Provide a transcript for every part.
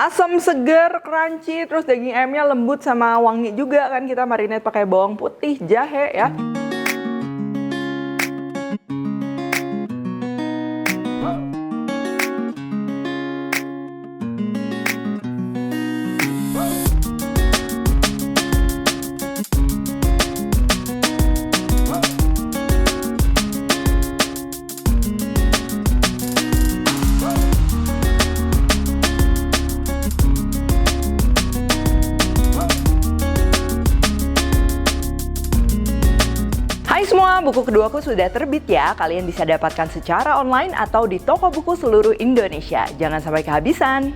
Asam, seger, crunchy, terus daging ayamnya lembut sama wangi juga kan. Kita marinate pakai bawang putih, jahe ya. Hai semua, buku keduaku sudah terbit ya. Kalian bisa dapatkan secara online atau di toko buku seluruh Indonesia. Jangan sampai kehabisan.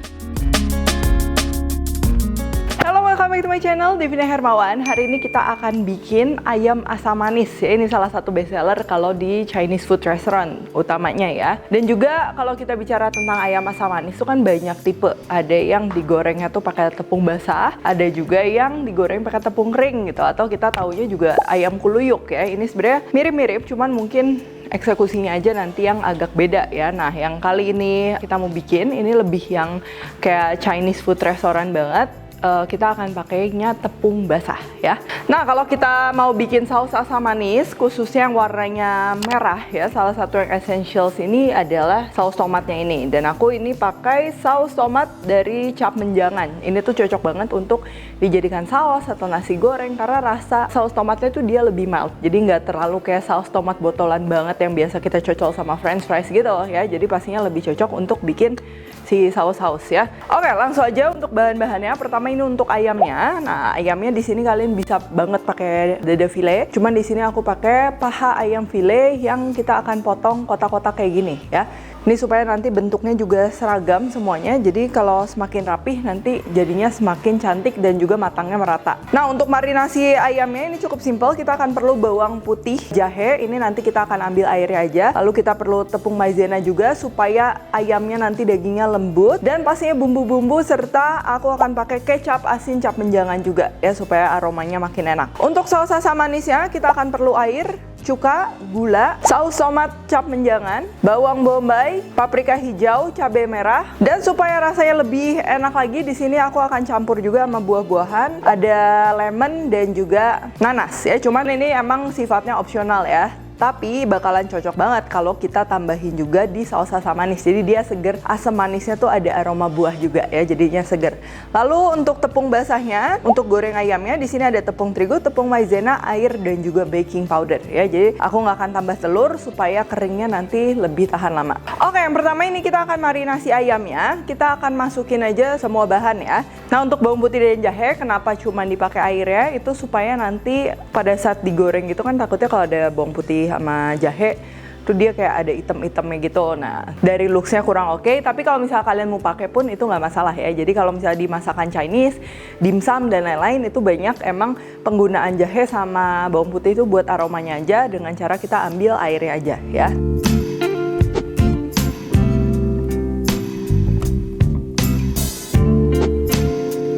Halo, welcome back to my channel, Devina Hermawan. Hari ini kita akan bikin ayam asam manis ya. Ini salah satu bestseller kalau di Chinese food restaurant utamanya ya. Dan juga kalau kita bicara tentang ayam asam manis itu kan banyak tipe. Ada yang digorengnya tuh pakai tepung basah, ada juga yang digoreng pakai tepung kering gitu. Atau kita taunya juga ayam kuluyuk ya. Ini sebenarnya mirip-mirip, cuman mungkin eksekusinya aja nanti yang agak beda ya. Nah, yang kali ini kita mau bikin ini lebih yang kayak Chinese food restaurant banget. Kita akan pakainya tepung basah ya. Nah, kalau kita mau bikin saus asam manis khususnya yang warnanya merah ya, salah satu yang essentials ini adalah saus tomatnya ini. Dan aku ini pakai saus tomat dari Cap Menjangan. Ini tuh cocok banget untuk dijadikan saus atau nasi goreng karena rasa saus tomatnya tuh dia lebih mild. Jadi nggak terlalu kayak saus tomat botolan banget yang biasa kita cocol sama french fries gitu ya. Jadi pastinya lebih cocok untuk bikin si saus-saus ya. Oke, langsung aja untuk bahan-bahannya. Pertama ini untuk ayamnya. Nah, ayamnya di sini kalian bisa banget pakai dada file. Cuman di sini aku pakai paha ayam file yang kita akan potong kotak-kotak kayak gini ya. Ini supaya nanti bentuknya juga seragam semuanya. Jadi kalau semakin rapih nanti jadinya semakin cantik dan juga matangnya merata. Nah, untuk marinasi ayamnya ini cukup simpel. Kita akan perlu bawang putih, jahe. Ini nanti kita akan ambil airnya aja. Lalu kita perlu tepung maizena juga supaya ayamnya nanti dagingnya lembut. Dan pastinya bumbu-bumbu serta aku akan pakai kecap asin Cap Menjangan juga ya supaya aromanya makin enak. Untuk saus asam manisnya kita akan perlu air, cuka, gula, saus tomat Cap Menjangan, bawang bombay, paprika hijau, cabai merah. Dan supaya rasanya lebih enak lagi, di sini aku akan campur juga sama buah-buahan, ada lemon dan juga nanas ya. Cuman ini emang sifatnya opsional ya. Tapi bakalan cocok banget kalau kita tambahin juga di saus asam manis. Jadi dia seger, asam manisnya tuh ada aroma buah juga ya, jadinya seger. Lalu untuk tepung basahnya, untuk goreng ayamnya di sini ada tepung terigu, tepung maizena, air dan juga baking powder ya. Jadi aku nggak akan tambah telur supaya keringnya nanti lebih tahan lama. Oke, yang pertama ini kita akan marinasi ayamnya. Kita akan masukin aja semua bahan ya. Nah, untuk bawang putih dan jahe, kenapa cuma dipakai airnya? Itu supaya nanti pada saat digoreng gitu kan takutnya kalau ada bawang putih sama jahe tuh dia kayak ada item-itemnya gitu. Nah, dari looksnya kurang oke, tapi kalau misalnya kalian mau pakai pun itu nggak masalah ya. Jadi kalau misalnya di masakan Chinese, dimsum dan lain-lain itu banyak emang penggunaan jahe sama bawang putih itu buat aromanya aja dengan cara kita ambil airnya aja ya.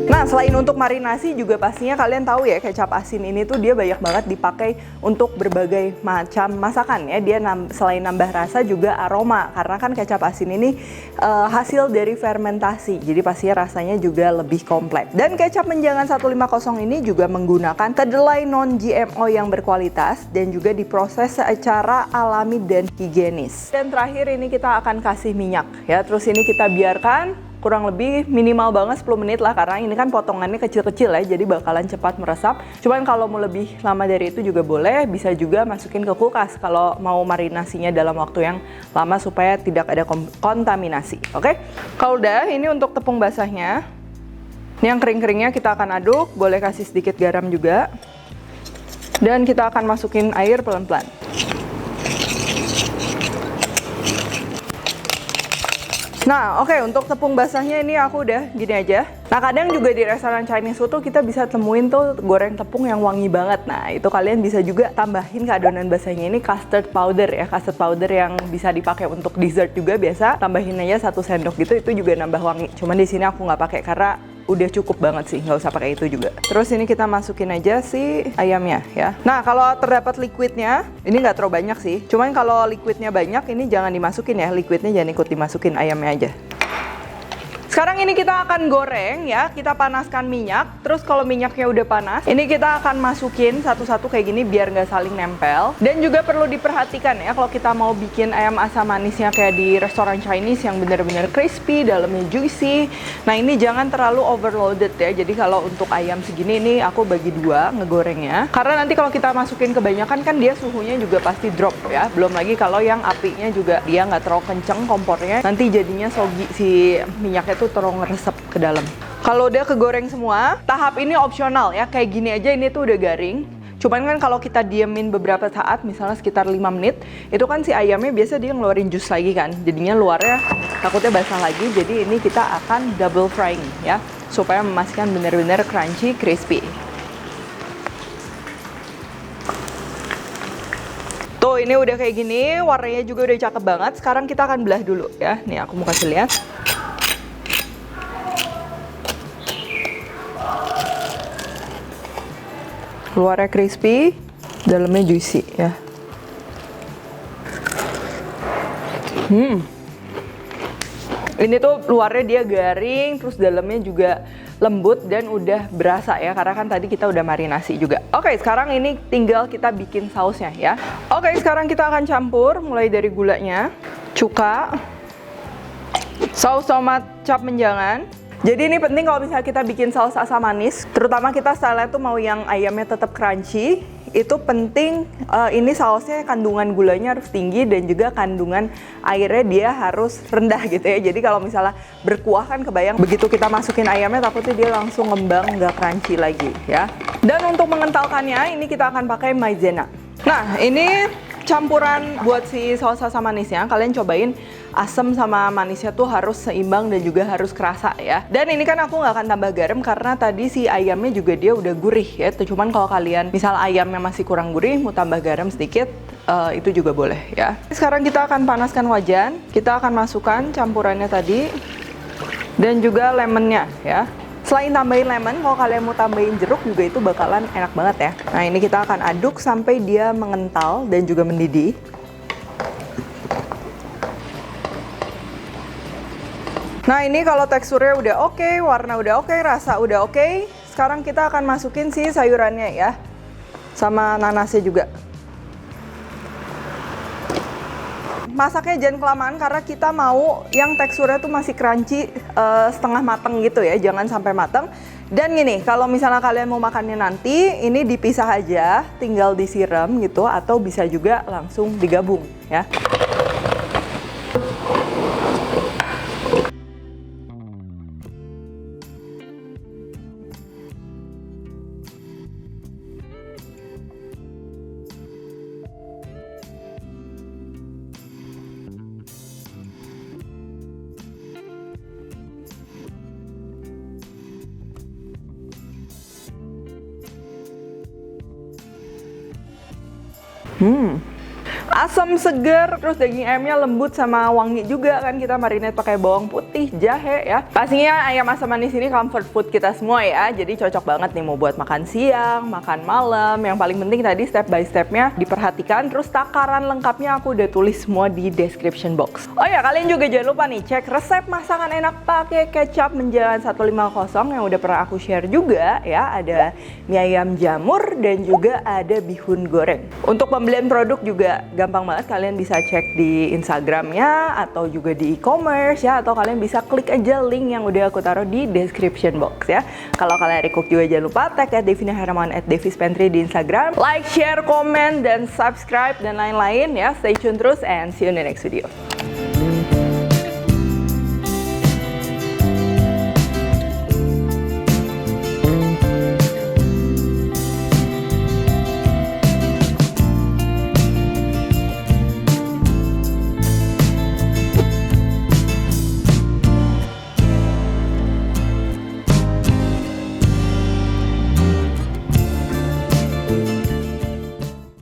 Nah, selain untuk marinasi juga pastinya kalian tahu ya kecap asin ini tuh dia banyak banget dipakai untuk berbagai macam masakan ya. Dia selain nambah rasa juga aroma karena kan kecap asin ini hasil dari fermentasi. Jadi pastinya rasanya juga lebih kompleks. Dan kecap Menjangan 150 ini juga menggunakan kedelai non-GMO yang berkualitas dan juga diproses secara alami dan higienis. Dan terakhir ini kita akan kasih minyak ya. Terus ini kita biarkan kurang lebih minimal banget 10 menit lah karena ini kan potongannya kecil-kecil ya, jadi bakalan cepat meresap. Cuman kalau mau lebih lama dari itu juga boleh, bisa juga masukin ke kulkas kalau mau marinasinya dalam waktu yang lama supaya tidak ada kontaminasi. Oke? Kalau udah, ini untuk tepung basahnya. Ini yang kering-keringnya kita akan aduk, boleh kasih sedikit garam juga. Dan kita akan masukin air pelan-pelan. Nah, oke, untuk tepung basahnya ini aku udah gini aja. Nah, kadang juga di restoran Chinese food tuh kita bisa temuin tuh goreng tepung yang wangi banget. Nah, itu kalian bisa juga tambahin ke adonan basahnya ini custard powder ya. Custard powder yang bisa dipakai untuk dessert juga biasa. Tambahin aja 1 sendok gitu, itu juga nambah wangi. Cuman di sini aku nggak pakai karena udah cukup banget sih, nggak usah pakai itu juga. Terus ini kita masukin aja si ayamnya ya. Nah, kalau terdapat liquidnya, ini nggak terlalu banyak sih. Cuman kalau liquidnya banyak, ini jangan dimasukin ya. Liquidnya jangan ikut dimasukin, ayamnya aja. Sekarang ini kita akan goreng ya, kita panaskan minyak. Terus kalau minyaknya udah panas, ini kita akan masukin satu-satu kayak gini biar nggak saling nempel. Dan juga perlu diperhatikan ya, kalau kita mau bikin ayam asam manisnya kayak di restoran Chinese yang bener-bener crispy, dalamnya juicy. Nah ini jangan terlalu overloaded ya, jadi kalau untuk ayam segini ini aku bagi dua ngegorengnya. Karena nanti kalau kita masukin kebanyakan kan dia suhunya juga pasti drop ya. Belum lagi kalau yang apinya juga dia nggak terlalu kenceng kompornya, nanti jadinya soggy si minyaknya tuh terlalu ngeresep ke dalam. Kalau udah kegoreng semua, tahap ini opsional ya. Kayak gini aja ini tuh udah garing. Cuman kan kalau kita diemin beberapa saat, misalnya sekitar 5 menit, itu kan si ayamnya biasa dia ngeluarin jus lagi kan. Jadinya luarnya takutnya basah lagi. Jadi ini kita akan double frying ya, supaya memastikan benar-benar crunchy, crispy. Tuh ini udah kayak gini, warnanya juga udah cakep banget. Sekarang kita akan belah dulu ya. Nih aku mau kasih lihat. Luarnya crispy, dalamnya juicy ya. Ini tuh luarnya dia garing, terus dalamnya juga lembut dan udah berasa ya, karena kan tadi kita udah marinasi juga. Oke, sekarang ini tinggal kita bikin sausnya ya. Oke, sekarang kita akan campur mulai dari gulanya, cuka, saus tomat cap menjangan. Jadi ini penting kalau misalnya kita bikin saus asam manis, terutama kita style tuh mau yang ayamnya tetap crunchy, itu penting ini sausnya kandungan gulanya harus tinggi dan juga kandungan airnya dia harus rendah gitu ya. Jadi kalau misalnya berkuah kan kebayang begitu kita masukin ayamnya takutnya dia langsung ngembang, nggak crunchy lagi ya. Dan untuk mengentalkannya ini kita akan pakai maizena. Nah ini campuran buat si saus asam manisnya, kalian cobain asam sama manisnya tuh harus seimbang dan juga harus kerasa ya. Dan ini kan aku nggak akan tambah garam karena tadi si ayamnya juga dia udah gurih ya. Cuman kalau kalian misal ayamnya masih kurang gurih, mau tambah garam sedikit, itu juga boleh ya. Sekarang kita akan panaskan wajan, kita akan masukkan campurannya tadi dan juga lemonnya ya. Selain tambahin lemon, kalau kalian mau tambahin jeruk juga itu bakalan enak banget ya. Nah ini kita akan aduk sampai dia mengental dan juga mendidih. Nah ini kalau teksturnya udah oke, warna udah oke, rasa udah oke. Sekarang kita akan masukin si sayurannya ya, sama nanasnya juga. Masaknya jangan kelamaan karena kita mau yang teksturnya tuh masih crunchy, setengah mateng gitu ya, jangan sampai mateng. Dan gini, kalau misalnya kalian mau makannya nanti, ini dipisah aja, tinggal disiram gitu, atau bisa juga langsung digabung ya. Asam segar, terus daging ayamnya lembut sama wangi juga kan, kita marinate pakai bawang putih, jahe ya. Pastinya ayam asam manis ini comfort food kita semua ya, jadi cocok banget nih mau buat makan siang, makan malam. Yang paling penting tadi step by stepnya diperhatikan, terus takaran lengkapnya aku udah tulis semua di description box. Oh ya, kalian juga jangan lupa nih cek resep masakan enak pakai kecap menjangan 150 yang udah pernah aku share juga ya. Ada mie ayam jamur dan juga ada bihun goreng. Untuk pembelian produk juga gampang banget, kalian bisa cek di Instagramnya atau juga di e-commerce ya, atau kalian bisa klik aja link yang udah aku taruh di description box ya. Kalau kalian recook juga jangan lupa tag @devinahermawan @devispantry di Instagram, like, share, komen, dan subscribe dan lain-lain ya. Stay tune terus and see you in the next video.